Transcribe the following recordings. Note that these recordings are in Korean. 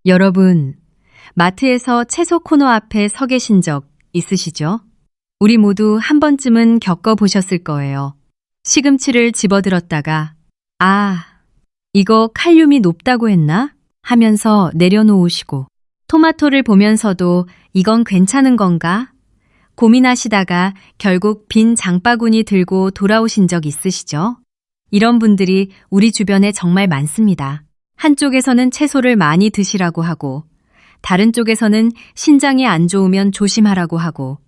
여러분, 마트에서 채소 코너 앞에 서 계신 적 있으시죠? 우리 모두 한 번쯤은 겪어보셨을 거예요. 시금치를 집어들었다가, 아, 이거 칼륨이 높다고 했나? 하면서 내려놓으시고, 토마토를 보면서도 이건 괜찮은 건가? 고민하시다가 결국 빈 장바구니 들고 돌아오신 적 있으시죠? 이런 분들이 우리 주변에 정말 많습니다. 한쪽에서는 채소를 많이 드시라고 하고, 다른 쪽에서는 신장이 안 좋으면 조심하라고 하고,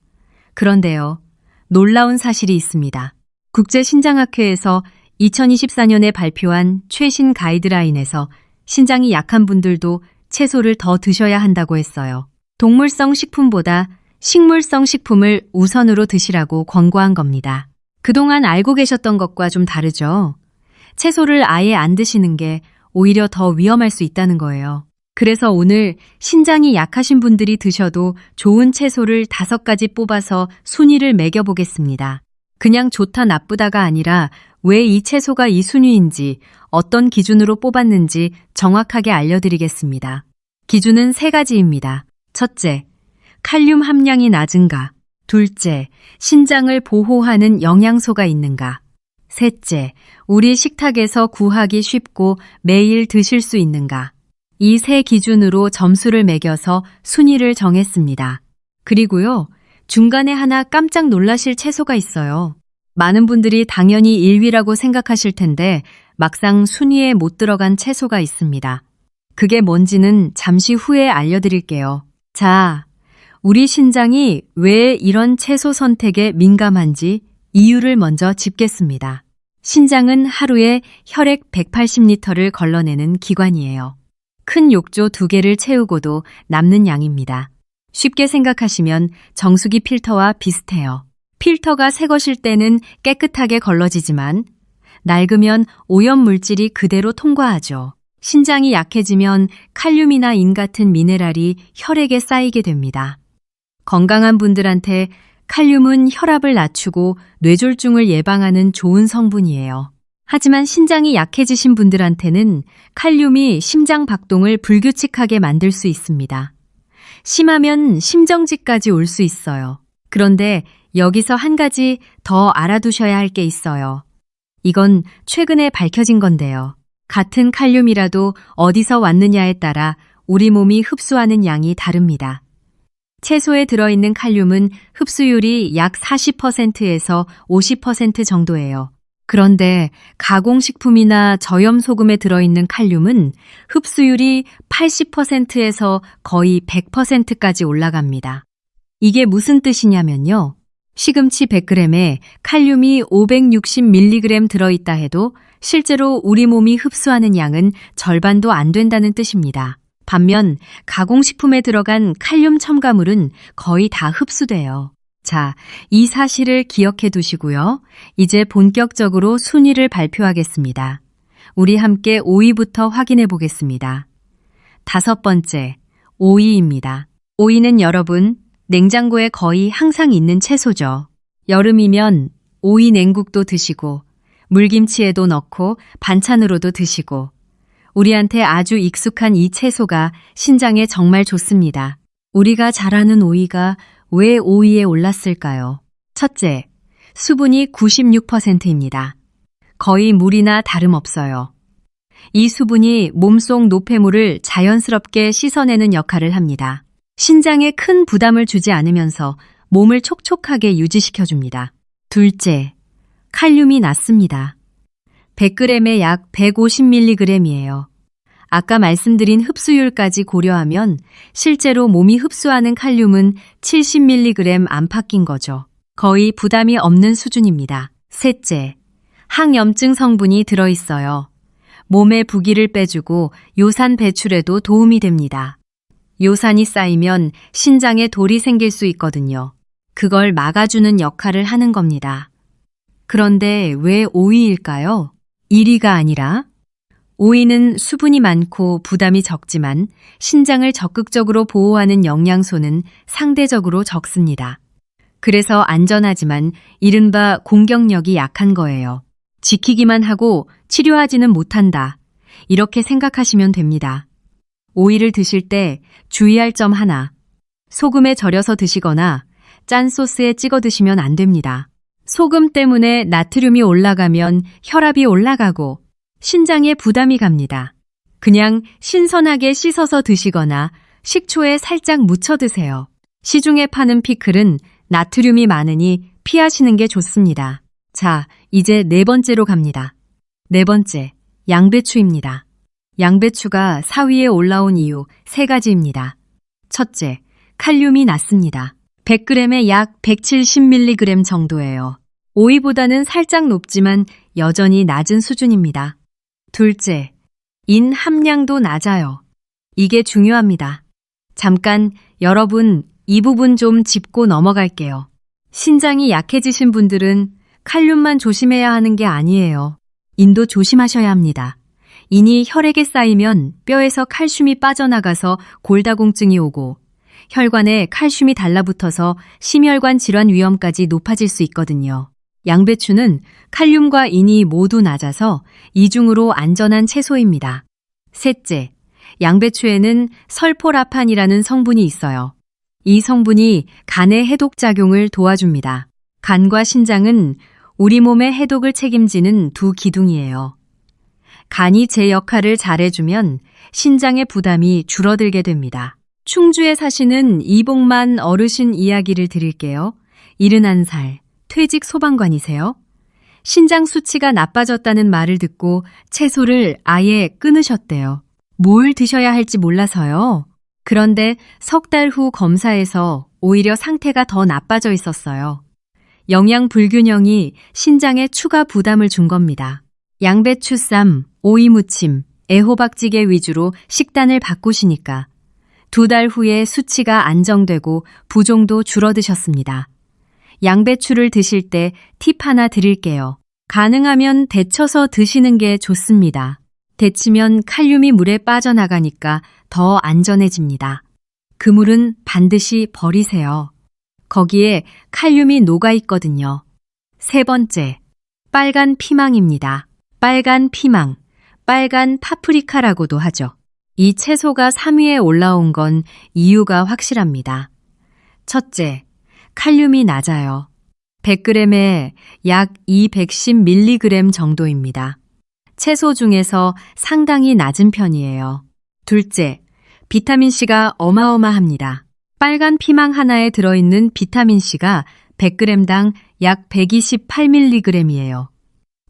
그런데요, 놀라운 사실이 있습니다. 국제신장학회에서 2024년에 발표한 최신 가이드라인에서 신장이 약한 분들도 채소를 더 드셔야 한다고 했어요. 동물성 식품보다 식물성 식품을 우선으로 드시라고 권고한 겁니다. 그동안 알고 계셨던 것과 좀 다르죠? 채소를 아예 안 드시는 게 오히려 더 위험할 수 있다는 거예요. 그래서 오늘 신장이 약하신 분들이 드셔도 좋은 채소를 5가지 뽑아서 순위를 매겨보겠습니다. 그냥 좋다 나쁘다가 아니라 왜 이 채소가 이 순위인지 어떤 기준으로 뽑았는지 정확하게 알려드리겠습니다. 기준은 3가지입니다. 첫째, 칼륨 함량이 낮은가. 둘째, 신장을 보호하는 영양소가 있는가. 셋째, 우리 식탁에서 구하기 쉽고 매일 드실 수 있는가. 이 3 기준으로 점수를 매겨서 순위를 정했습니다. 그리고요, 중간에 하나 깜짝 놀라실 채소가 있어요. 많은 분들이 당연히 1위라고 생각하실 텐데 막상 순위에 못 들어간 채소가 있습니다. 그게 뭔지는 잠시 후에 알려드릴게요. 자, 우리 신장이 왜 이런 채소 선택에 민감한지 이유를 먼저 짚겠습니다. 신장은 하루에 혈액 180리터를 걸러내는 기관이에요. 큰 욕조 2개를 채우고도 남는 양입니다. 쉽게 생각하시면 정수기 필터와 비슷해요. 필터가 새 것일 때는 깨끗하게 걸러지지만 낡으면 오염물질이 그대로 통과하죠. 신장이 약해지면 칼륨이나 인 같은 미네랄이 혈액에 쌓이게 됩니다. 건강한 분들한테 칼륨은 혈압을 낮추고 뇌졸중을 예방하는 좋은 성분이에요. 하지만 신장이 약해지신 분들한테는 칼륨이 심장 박동을 불규칙하게 만들 수 있습니다. 심하면 심정지까지 올 수 있어요. 그런데 여기서 한 가지 더 알아두셔야 할 게 있어요. 이건 최근에 밝혀진 건데요. 같은 칼륨이라도 어디서 왔느냐에 따라 우리 몸이 흡수하는 양이 다릅니다. 채소에 들어있는 칼륨은 흡수율이 약 40%에서 50% 정도예요. 그런데 가공식품이나 저염소금에 들어있는 칼륨은 흡수율이 80%에서 거의 100%까지 올라갑니다. 이게 무슨 뜻이냐면요. 시금치 100g에 칼륨이 560mg 들어있다 해도 실제로 우리 몸이 흡수하는 양은 절반도 안 된다는 뜻입니다. 반면 가공식품에 들어간 칼륨 첨가물은 거의 다 흡수돼요. 자, 이 사실을 기억해 두시고요. 이제 본격적으로 순위를 발표하겠습니다. 우리 함께 5위부터 확인해 보겠습니다. 5번째, 오이입니다. 오이는 여러분, 냉장고에 거의 항상 있는 채소죠. 여름이면 오이 냉국도 드시고, 물김치에도 넣고 반찬으로도 드시고, 우리한테 아주 익숙한 이 채소가 신장에 정말 좋습니다. 우리가 잘 아는 오이가 왜 5위에 올랐을까요? 첫째, 수분이 96%입니다. 거의 물이나 다름없어요. 이 수분이 몸속 노폐물을 자연스럽게 씻어내는 역할을 합니다. 신장에 큰 부담을 주지 않으면서 몸을 촉촉하게 유지시켜줍니다. 둘째, 칼륨이 낮습니다. 100g에 약 150mg이에요. 아까 말씀드린 흡수율까지 고려하면 실제로 몸이 흡수하는 칼륨은 70mg 안팎인 거죠. 거의 부담이 없는 수준입니다. 셋째, 항염증 성분이 들어있어요. 몸의 부기를 빼주고 요산 배출에도 도움이 됩니다. 요산이 쌓이면 신장에 돌이 생길 수 있거든요. 그걸 막아주는 역할을 하는 겁니다. 그런데 왜 오이일까요? 1위가 아니라 오이는 수분이 많고 부담이 적지만 신장을 적극적으로 보호하는 영양소는 상대적으로 적습니다. 그래서 안전하지만 이른바 공격력이 약한 거예요. 지키기만 하고 치료하지는 못한다. 이렇게 생각하시면 됩니다. 오이를 드실 때 주의할 점 하나. 소금에 절여서 드시거나 짠 소스에 찍어 드시면 안 됩니다. 소금 때문에 나트륨이 올라가면 혈압이 올라가고 신장에 부담이 갑니다. 그냥 신선하게 씻어서 드시거나 식초에 살짝 묻혀 드세요. 시중에 파는 피클은 나트륨이 많으니 피하시는 게 좋습니다. 자, 이제 네 번째로 갑니다. 네 번째, 양배추입니다. 양배추가 4위에 올라온 이유 3가지입니다. 첫째, 칼륨이 낮습니다. 100g에 약 170mg 정도예요. 오이보다는 살짝 높지만 여전히 낮은 수준입니다. 둘째, 인 함량도 낮아요. 이게 중요합니다. 잠깐 여러분 이 부분 좀 짚고 넘어갈게요. 신장이 약해지신 분들은 칼륨만 조심해야 하는 게 아니에요. 인도 조심하셔야 합니다. 인이 혈액에 쌓이면 뼈에서 칼슘이 빠져나가서 골다공증이 오고 혈관에 칼슘이 달라붙어서 심혈관 질환 위험까지 높아질 수 있거든요. 양배추는 칼륨과 인이 모두 낮아서 이중으로 안전한 채소입니다. 셋째, 양배추에는 설포라판이라는 성분이 있어요. 이 성분이 간의 해독작용을 도와줍니다. 간과 신장은 우리 몸의 해독을 책임지는 두 기둥이에요. 간이 제 역할을 잘해주면 신장의 부담이 줄어들게 됩니다. 충주에 사시는 이복만 어르신 이야기를 드릴게요. 71살, 퇴직 소방관이세요. 신장 수치가 나빠졌다는 말을 듣고 채소를 아예 끊으셨대요. 뭘 드셔야 할지 몰라서요. 그런데 석 달 후 검사에서 오히려 상태가 더 나빠져 있었어요. 영양 불균형이 신장에 추가 부담을 준 겁니다. 양배추쌈, 오이무침, 애호박찌개 위주로 식단을 바꾸시니까 2달 후에 수치가 안정되고 부종도 줄어드셨습니다. 양배추를 드실 때 팁 하나 드릴게요. 가능하면 데쳐서 드시는 게 좋습니다. 데치면 칼륨이 물에 빠져나가니까 더 안전해집니다. 그물은 반드시 버리세요. 거기에 칼륨이 녹아있거든요. 세 번째, 빨간 피망입니다. 빨간 피망, 빨간 파프리카라고도 하죠. 이 채소가 3위에 올라온 건 이유가 확실합니다. 첫째, 칼륨이 낮아요. 100g에 약 210mg 정도입니다. 채소 중에서 상당히 낮은 편이에요. 둘째, 비타민C가 어마어마합니다. 빨간 피망 하나에 들어있는 비타민C가 100g당 약 128mg이에요.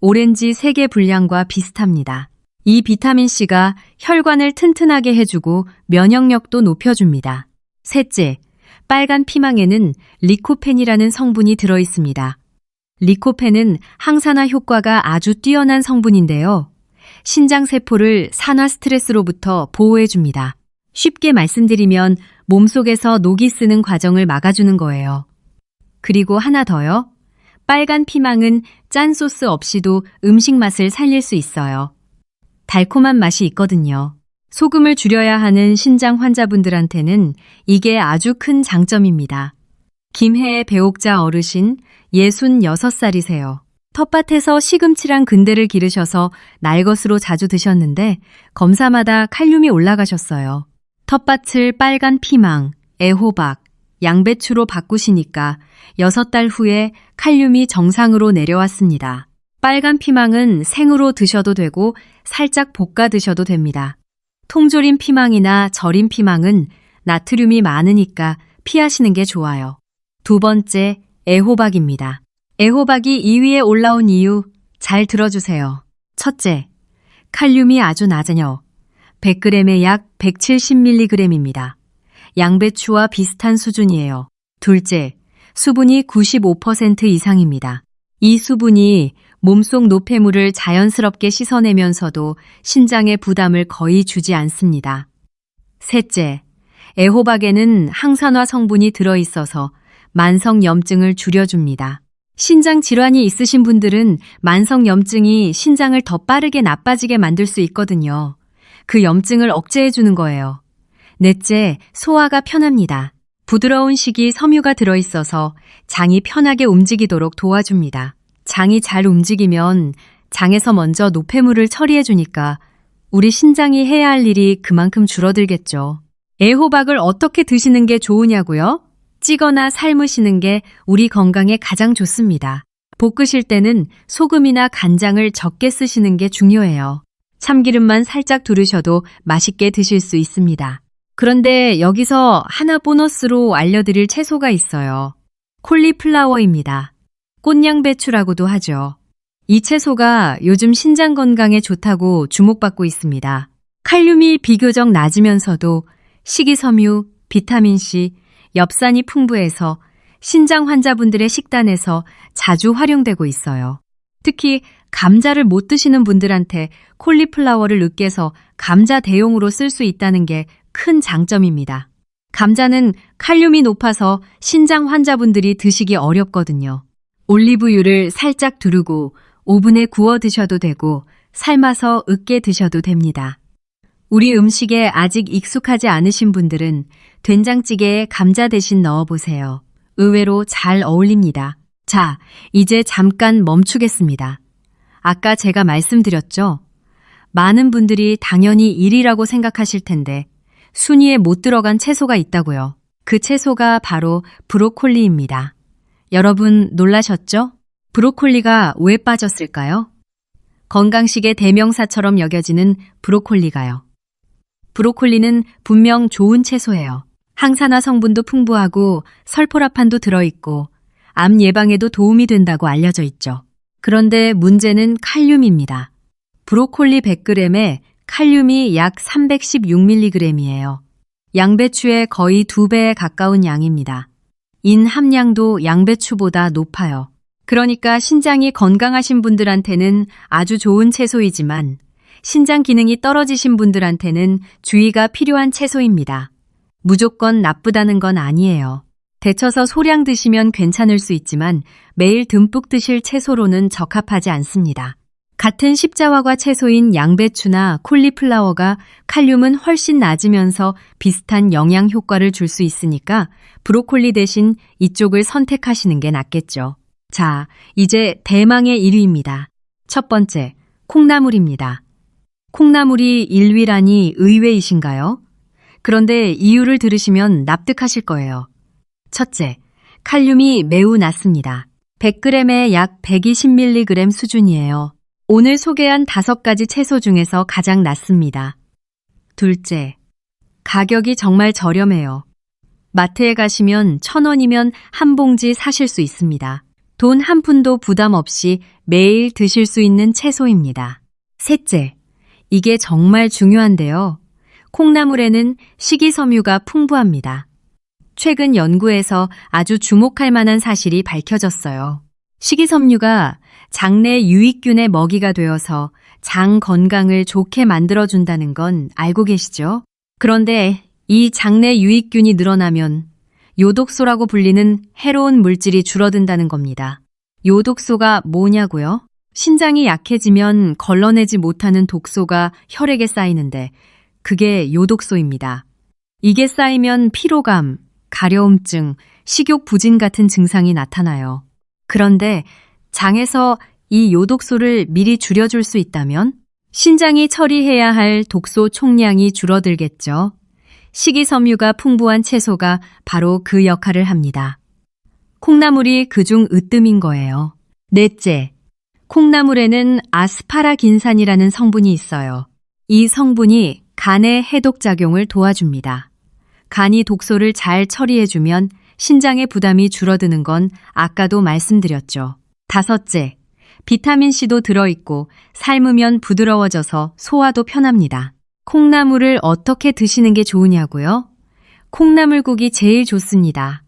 오렌지 3개 분량과 비슷합니다. 이 비타민C가 혈관을 튼튼하게 해주고 면역력도 높여줍니다. 셋째, 빨간 피망에는 리코펜이라는 성분이 들어있습니다. 리코펜은 항산화 효과가 아주 뛰어난 성분인데요. 신장세포를 산화 스트레스로부터 보호해줍니다. 쉽게 말씀드리면 몸속에서 녹이 쓰는 과정을 막아주는 거예요. 그리고 하나 더요. 빨간 피망은 짠 소스 없이도 음식 맛을 살릴 수 있어요. 달콤한 맛이 있거든요. 소금을 줄여야 하는 신장 환자분들한테는 이게 아주 큰 장점입니다. 김해의 배옥자 어르신 66살이세요. 텃밭에서 시금치랑 근대를 기르셔서 날것으로 자주 드셨는데 검사마다 칼륨이 올라가셨어요. 텃밭을 빨간 피망, 애호박, 양배추로 바꾸시니까 6달 후에 칼륨이 정상으로 내려왔습니다. 빨간 피망은 생으로 드셔도 되고 살짝 볶아 드셔도 됩니다. 통조림 피망이나 절임 피망은 나트륨이 많으니까 피하시는 게 좋아요. 두 번째, 애호박입니다. 애호박이 2위에 올라온 이유 잘 들어주세요. 첫째, 칼륨이 아주 낮으요. 100g에 약 170mg입니다. 양배추와 비슷한 수준이에요. 둘째, 수분이 95% 이상입니다. 이 수분이 몸속 노폐물을 자연스럽게 씻어내면서도 신장에 부담을 거의 주지 않습니다. 셋째, 애호박에는 항산화 성분이 들어있어서 만성염증을 줄여줍니다. 신장 질환이 있으신 분들은 만성염증이 신장을 더 빠르게 나빠지게 만들 수 있거든요. 그 염증을 억제해주는 거예요. 넷째, 소화가 편합니다. 부드러운 식이 섬유가 들어있어서 장이 편하게 움직이도록 도와줍니다. 장이 잘 움직이면 장에서 먼저 노폐물을 처리해주니까 우리 신장이 해야 할 일이 그만큼 줄어들겠죠. 애호박을 어떻게 드시는 게 좋으냐고요? 찌거나 삶으시는 게 우리 건강에 가장 좋습니다. 볶으실 때는 소금이나 간장을 적게 쓰시는 게 중요해요. 참기름만 살짝 두르셔도 맛있게 드실 수 있습니다. 그런데 여기서 하나 보너스로 알려드릴 채소가 있어요. 콜리플라워입니다. 꽃냥배추라고도 하죠. 이 채소가 요즘 신장 건강에 좋다고 주목받고 있습니다. 칼륨이 비교적 낮으면서도 식이섬유, 비타민C, 엽산이 풍부해서 신장 환자분들의 식단에서 자주 활용되고 있어요. 특히 감자를 못 드시는 분들한테 콜리플라워를 으깨서 감자 대용으로 쓸 수 있다는 게 큰 장점입니다. 감자는 칼륨이 높아서 신장 환자분들이 드시기 어렵거든요. 올리브유를 살짝 두르고 오븐에 구워 드셔도 되고 삶아서 으깨 드셔도 됩니다. 우리 음식에 아직 익숙하지 않으신 분들은 된장찌개에 감자 대신 넣어보세요. 의외로 잘 어울립니다. 자, 이제 잠깐 멈추겠습니다. 아까 제가 말씀드렸죠? 많은 분들이 당연히 1위라고 생각하실 텐데 순위에 못 들어간 채소가 있다고요. 그 채소가 바로 브로콜리입니다. 여러분 놀라셨죠? 브로콜리가 왜 빠졌을까요? 건강식의 대명사처럼 여겨지는 브로콜리가요. 브로콜리는 분명 좋은 채소예요. 항산화 성분도 풍부하고 설포라판도 들어있고 암 예방에도 도움이 된다고 알려져 있죠. 그런데 문제는 칼륨입니다. 브로콜리 100g에 칼륨이 약 316mg이에요. 양배추의 거의 2배에 가까운 양입니다. 인 함량도 양배추보다 높아요. 그러니까 신장이 건강하신 분들한테는 아주 좋은 채소이지만 신장 기능이 떨어지신 분들한테는 주의가 필요한 채소입니다. 무조건 나쁘다는 건 아니에요. 데쳐서 소량 드시면 괜찮을 수 있지만 매일 듬뿍 드실 채소로는 적합하지 않습니다. 같은 십자화과 채소인 양배추나 콜리플라워가 칼륨은 훨씬 낮으면서 비슷한 영양 효과를 줄 수 있으니까 브로콜리 대신 이쪽을 선택하시는 게 낫겠죠. 자, 이제 대망의 1위입니다. 첫 번째, 콩나물입니다. 콩나물이 1위라니 의외이신가요? 그런데 이유를 들으시면 납득하실 거예요. 첫째, 칼륨이 매우 낮습니다. 100g에 약 120mg 수준이에요. 오늘 소개한 5가지 채소 중에서 가장 낮습니다. 둘째, 가격이 정말 저렴해요. 마트에 가시면 1,000원이면 한 봉지 사실 수 있습니다. 돈 한 푼도 부담 없이 매일 드실 수 있는 채소입니다. 셋째, 이게 정말 중요한데요. 콩나물에는 식이섬유가 풍부합니다. 최근 연구에서 아주 주목할 만한 사실이 밝혀졌어요. 식이섬유가 장내 유익균의 먹이가 되어서 장 건강을 좋게 만들어준다는 건 알고 계시죠? 그런데 이 장내 유익균이 늘어나면 요독소라고 불리는 해로운 물질이 줄어든다는 겁니다. 요독소가 뭐냐고요? 신장이 약해지면 걸러내지 못하는 독소가 혈액에 쌓이는데 그게 요독소입니다. 이게 쌓이면 피로감, 가려움증, 식욕 부진 같은 증상이 나타나요. 그런데 장에서 이 요독소를 미리 줄여줄 수 있다면 신장이 처리해야 할 독소 총량이 줄어들겠죠. 식이섬유가 풍부한 채소가 바로 그 역할을 합니다. 콩나물이 그중 으뜸인 거예요. 넷째, 콩나물에는 아스파라긴산이라는 성분이 있어요. 이 성분이 간의 해독작용을 도와줍니다. 간이 독소를 잘 처리해주면 신장의 부담이 줄어드는 건 아까도 말씀드렸죠. 다섯째, 비타민C도 들어있고 삶으면 부드러워져서 소화도 편합니다. 콩나물을 어떻게 드시는 게 좋으냐고요? 콩나물국이 제일 좋습니다.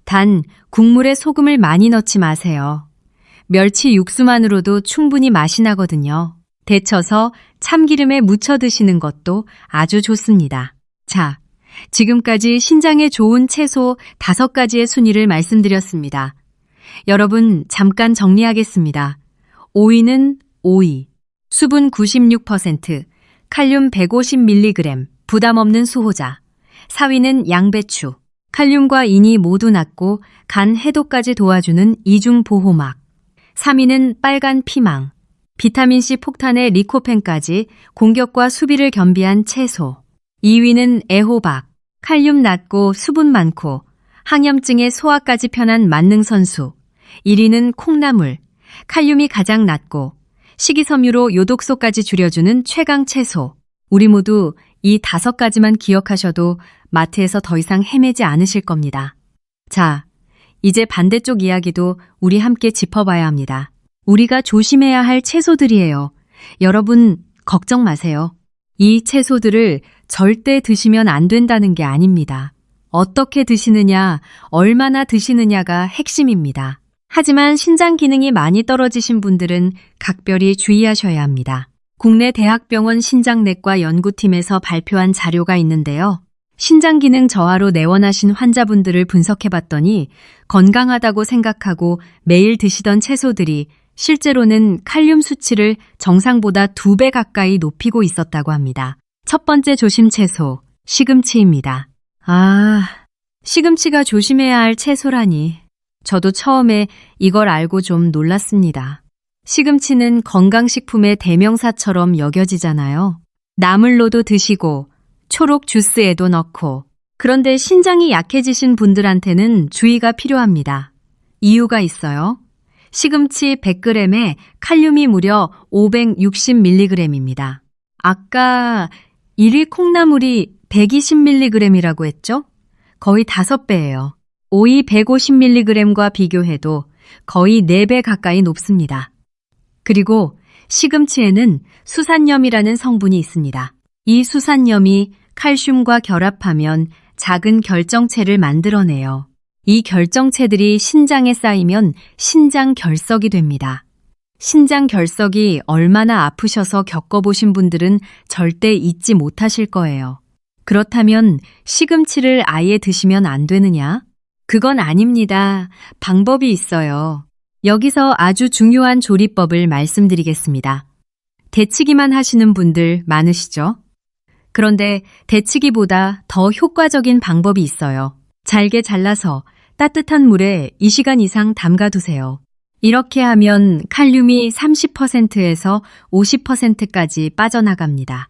단 국물에 소금을 많이 넣지 마세요. 멸치 육수만으로도 충분히 맛이 나거든요. 데쳐서 참기름에 묻혀 드시는 것도 아주 좋습니다. 자, 지금까지 신장에 좋은 채소 5가지의 순위를 말씀드렸습니다. 여러분 잠깐 정리하겠습니다. 5위는 오이, 수분 96%, 칼륨 150mg, 부담 없는 수호자. 4위는 양배추, 칼륨과 인이 모두 낮고 간 해독까지 도와주는 이중 보호막. 3위는 빨간 피망, 비타민C 폭탄의 리코펜까지 공격과 수비를 겸비한 채소. 2위는 애호박. 칼륨 낮고 수분 많고 항염증의 소화까지 편한 만능선수. 1위는 콩나물. 칼륨이 가장 낮고 식이섬유로 요독소까지 줄여주는 최강 채소. 우리 모두 이 5가지만 기억하셔도 마트에서 더 이상 헤매지 않으실 겁니다. 자, 이제 반대쪽 이야기도 우리 함께 짚어봐야 합니다. 우리가 조심해야 할 채소들이에요. 여러분, 걱정 마세요. 이 채소들을 절대 드시면 안 된다는 게 아닙니다. 어떻게 드시느냐, 얼마나 드시느냐가 핵심입니다. 하지만 신장 기능이 많이 떨어지신 분들은 각별히 주의하셔야 합니다. 국내 대학병원 신장내과 연구팀에서 발표한 자료가 있는데요. 신장 기능 저하로 내원하신 환자분들을 분석해봤더니 건강하다고 생각하고 매일 드시던 채소들이 실제로는 칼륨 수치를 정상보다 2배 가까이 높이고 있었다고 합니다. 첫 번째 조심 채소, 시금치입니다. 시금치가 조심해야 할 채소라니. 저도 처음에 이걸 알고 좀 놀랐습니다. 시금치는 건강식품의 대명사처럼 여겨지잖아요. 나물로도 드시고 초록 주스에도 넣고. 그런데 신장이 약해지신 분들한테는 주의가 필요합니다. 이유가 있어요. 시금치 100g에 칼륨이 무려 560mg입니다. 아까 1위 콩나물이 120mg이라고 했죠? 거의 5배예요. 오이 150mg과 비교해도 거의 4배 가까이 높습니다. 그리고 시금치에는 수산염이라는 성분이 있습니다. 이 수산염이 칼슘과 결합하면 작은 결정체를 만들어내요. 이 결정체들이 신장에 쌓이면 신장결석이 됩니다. 신장결석이 얼마나 아프셔서 겪어보신 분들은 절대 잊지 못하실 거예요. 그렇다면 시금치를 아예 드시면 안 되느냐? 그건 아닙니다. 방법이 있어요. 여기서 아주 중요한 조리법을 말씀드리겠습니다. 데치기만 하시는 분들 많으시죠? 그런데 데치기보다 더 효과적인 방법이 있어요. 잘게 잘라서 따뜻한 물에 2시간 이상 담가두세요. 이렇게 하면 칼륨이 30%에서 50%까지 빠져나갑니다.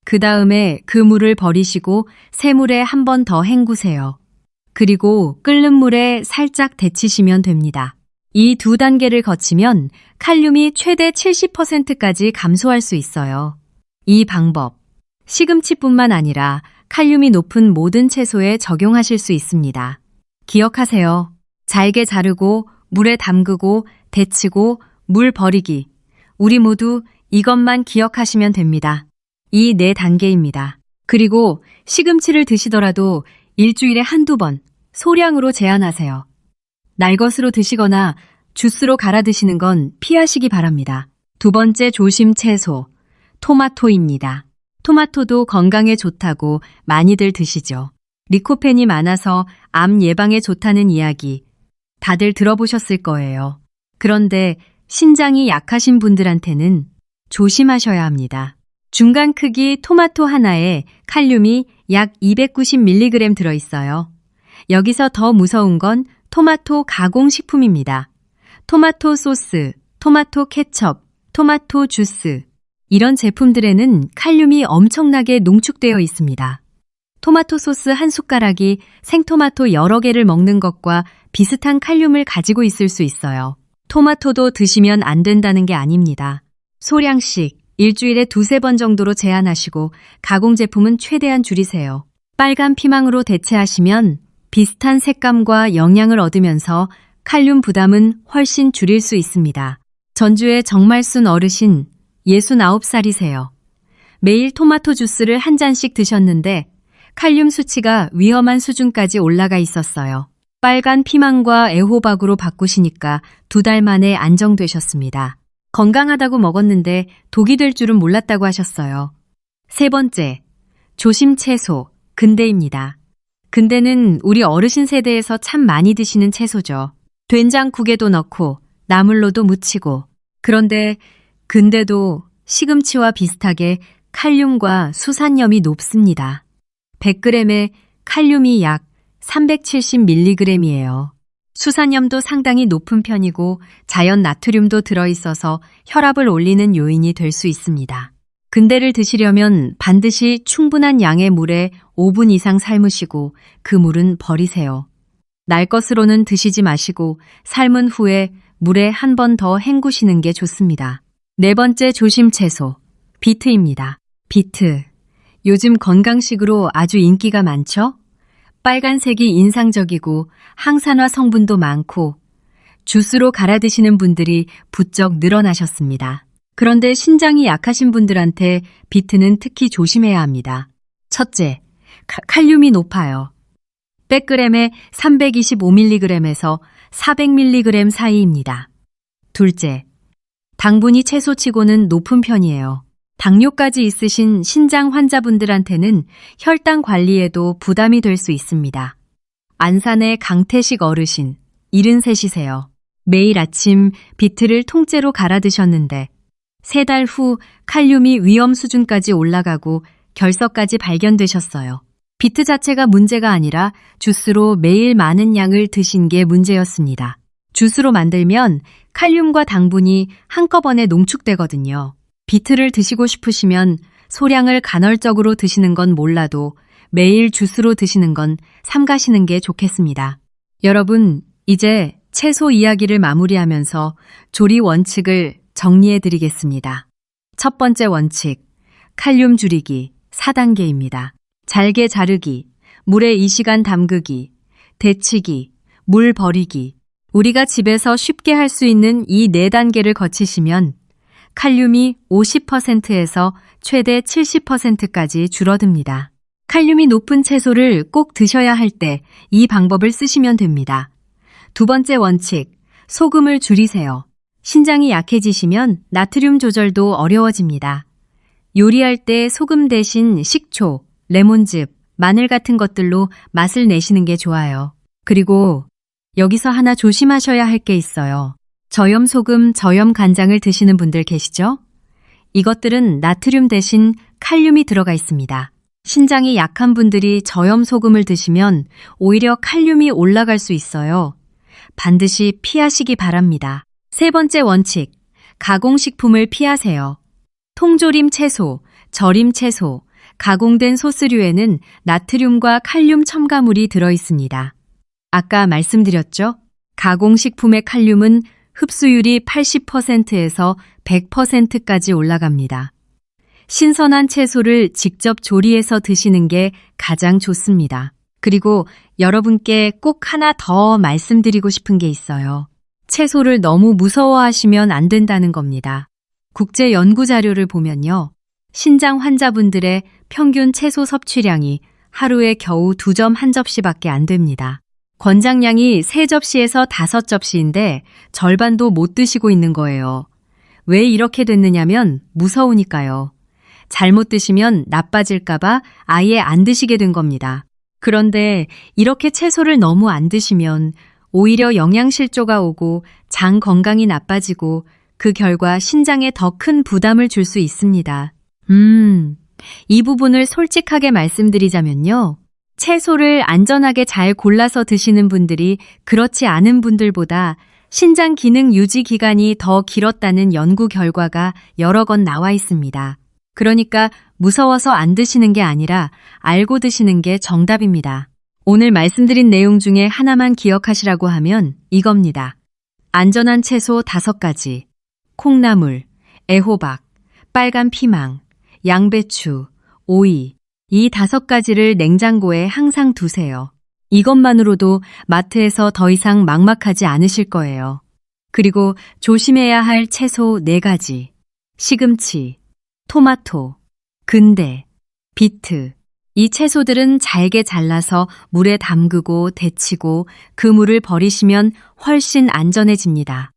그 다음에 그 물을 버리시고 새물에 한 번 더 헹구세요. 그리고 끓는 물에 살짝 데치시면 됩니다. 이 2단계를 거치면 칼륨이 최대 70%까지 감소할 수 있어요. 이 방법, 시금치뿐만 아니라 칼륨이 높은 모든 채소에 적용하실 수 있습니다. 기억하세요. 잘게 자르고 물에 담그고 데치고 물 버리기. 우리 모두 이것만 기억하시면 됩니다. 이 4단계입니다. 그리고 시금치를 드시더라도 일주일에 한두 번 소량으로 제한하세요. 날것으로 드시거나 주스로 갈아 드시는 건 피하시기 바랍니다. 2번째 조심 채소, 토마토입니다. 토마토도 건강에 좋다고 많이들 드시죠. 리코펜이 많아서 암 예방에 좋다는 이야기 다들 들어보셨을 거예요. 그런데 신장이 약하신 분들한테는 조심하셔야 합니다. 중간 크기 토마토 하나에 칼륨이 약 290mg 들어있어요. 여기서 더 무서운 건 토마토 가공식품입니다. 토마토 소스, 토마토 케첩, 토마토 주스 이런 제품들에는 칼륨이 엄청나게 농축되어 있습니다. 토마토 소스 한 숟가락이 생토마토 여러 개를 먹는 것과 비슷한 칼륨을 가지고 있을 수 있어요. 토마토도 드시면 안 된다는 게 아닙니다. 소량씩 일주일에 2-3번 정도로 제한하시고 가공 제품은 최대한 줄이세요. 빨간 피망으로 대체하시면 비슷한 색감과 영양을 얻으면서 칼륨 부담은 훨씬 줄일 수 있습니다. 전주의 정말 순 어르신 69살이세요. 매일 토마토 주스를 한 잔씩 드셨는데 칼륨 수치가 위험한 수준까지 올라가 있었어요. 빨간 피망과 애호박으로 바꾸시니까 2달 만에 안정되셨습니다. 건강하다고 먹었는데 독이 될 줄은 몰랐다고 하셨어요. 3번째, 조심 채소, 근대입니다. 근대는 우리 어르신 세대에서 참 많이 드시는 채소죠. 된장국에도 넣고 나물로도 무치고. 그런데 근대도 시금치와 비슷하게 칼륨과 수산염이 높습니다. 100g에 칼륨이 약 370mg이에요. 수산염도 상당히 높은 편이고 자연 나트륨도 들어있어서 혈압을 올리는 요인이 될 수 있습니다. 근대를 드시려면 반드시 충분한 양의 물에 5분 이상 삶으시고 그 물은 버리세요. 날 것으로는 드시지 마시고 삶은 후에 물에 한 번 더 헹구시는 게 좋습니다. 네 번째 조심 채소, 비트입니다. 비트. 요즘 건강식으로 아주 인기가 많죠? 빨간색이 인상적이고 항산화 성분도 많고 주스로 갈아 드시는 분들이 부쩍 늘어나셨습니다. 그런데 신장이 약하신 분들한테 비트는 특히 조심해야 합니다. 첫째, 칼륨이 높아요. 100g에 325mg에서 400mg 사이입니다. 둘째, 당분이 채소치고는 높은 편이에요. 당뇨까지 있으신 신장 환자분들한테는 혈당 관리에도 부담이 될 수 있습니다. 안산의 강태식 어르신, 73이세요. 매일 아침 비트를 통째로 갈아 드셨는데 3달 후 칼륨이 위험 수준까지 올라가고 결석까지 발견되셨어요. 비트 자체가 문제가 아니라 주스로 매일 많은 양을 드신 게 문제였습니다. 주스로 만들면 칼륨과 당분이 한꺼번에 농축되거든요. 비트를 드시고 싶으시면 소량을 간헐적으로 드시는 건 몰라도 매일 주스로 드시는 건 삼가시는 게 좋겠습니다. 여러분, 이제 채소 이야기를 마무리하면서 조리 원칙을 정리해 드리겠습니다. 첫 번째 원칙, 칼륨 줄이기 4단계입니다. 잘게 자르기, 물에 2시간 담그기, 데치기, 물 버리기. 우리가 집에서 쉽게 할 수 있는 이 4단계를 거치시면 칼륨이 50%에서 최대 70%까지 줄어듭니다. 칼륨이 높은 채소를 꼭 드셔야 할 때 이 방법을 쓰시면 됩니다. 두 번째 원칙, 소금을 줄이세요. 신장이 약해지시면 나트륨 조절도 어려워집니다. 요리할 때 소금 대신 식초, 레몬즙, 마늘 같은 것들로 맛을 내시는 게 좋아요. 그리고 여기서 하나 조심하셔야 할 게 있어요. 저염 소금, 저염 간장을 드시는 분들 계시죠? 이것들은 나트륨 대신 칼륨이 들어가 있습니다. 신장이 약한 분들이 저염 소금을 드시면 오히려 칼륨이 올라갈 수 있어요. 반드시 피하시기 바랍니다. 세 번째 원칙, 가공식품을 피하세요. 통조림 채소, 절임 채소, 가공된 소스류에는 나트륨과 칼륨 첨가물이 들어있습니다. 아까 말씀드렸죠? 가공식품의 칼륨은 흡수율이 80%에서 100%까지 올라갑니다. 신선한 채소를 직접 조리해서 드시는 게 가장 좋습니다. 그리고 여러분께 꼭 하나 더 말씀드리고 싶은 게 있어요. 채소를 너무 무서워하시면 안 된다는 겁니다. 국제 연구 자료를 보면요. 신장 환자분들의 평균 채소 섭취량이 하루에 겨우 2점 1접시밖에 안 됩니다. 권장량이 3접시에서 5접시인데 절반도 못 드시고 있는 거예요. 왜 이렇게 됐느냐면 무서우니까요. 잘못 드시면 나빠질까봐 아예 안 드시게 된 겁니다. 그런데 이렇게 채소를 너무 안 드시면 오히려 영양실조가 오고 장 건강이 나빠지고 그 결과 신장에 더 큰 부담을 줄 수 있습니다. 이 부분을 솔직하게 말씀드리자면요. 채소를 안전하게 잘 골라서 드시는 분들이 그렇지 않은 분들보다 신장 기능 유지 기간이 더 길었다는 연구 결과가 여러 건 나와 있습니다. 그러니까 무서워서 안 드시는 게 아니라 알고 드시는 게 정답입니다. 오늘 말씀드린 내용 중에 하나만 기억하시라고 하면 이겁니다. 안전한 채소 5가지, 콩나물, 애호박, 빨간 피망, 양배추, 오이, 이 5가지를 냉장고에 항상 두세요. 이것만으로도 마트에서 더 이상 막막하지 않으실 거예요. 그리고 조심해야 할 채소 4가지, 시금치, 토마토, 근대, 비트. 이 채소들은 잘게 잘라서 물에 담그고 데치고 그 물을 버리시면 훨씬 안전해집니다.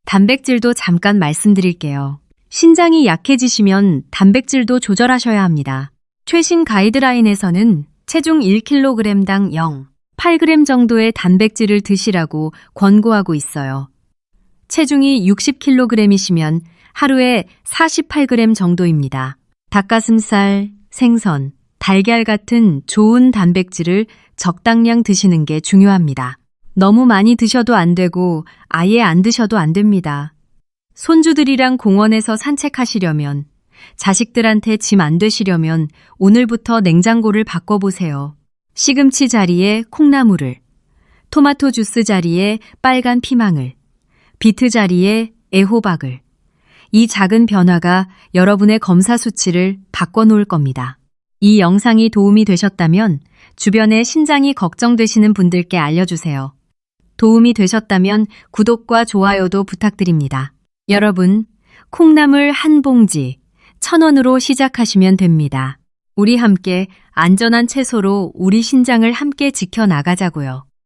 단백질도 잠깐 말씀드릴게요. 신장이 약해지시면 단백질도 조절하셔야 합니다. 최신 가이드라인에서는 체중 1kg당 0.8g 정도의 단백질을 드시라고 권고하고 있어요. 체중이 60kg이시면 하루에 48g 정도입니다. 닭가슴살, 생선, 달걀 같은 좋은 단백질을 적당량 드시는 게 중요합니다. 너무 많이 드셔도 안 되고 아예 안 드셔도 안 됩니다. 손주들이랑 공원에서 산책하시려면, 자식들한테 짐 안 되시려면 오늘부터 냉장고를 바꿔보세요. 시금치 자리에 콩나물을, 토마토 주스 자리에 빨간 피망을, 비트 자리에 애호박을. 이 작은 변화가 여러분의 검사 수치를 바꿔놓을 겁니다. 이 영상이 도움이 되셨다면 주변에 신장이 걱정되시는 분들께 알려주세요. 도움이 되셨다면 구독과 좋아요도 부탁드립니다. 여러분, 콩나물 한 봉지 1,000원으로 시작하시면 됩니다. 우리 함께 안전한 채소로 우리 신장을 함께 지켜나가자고요.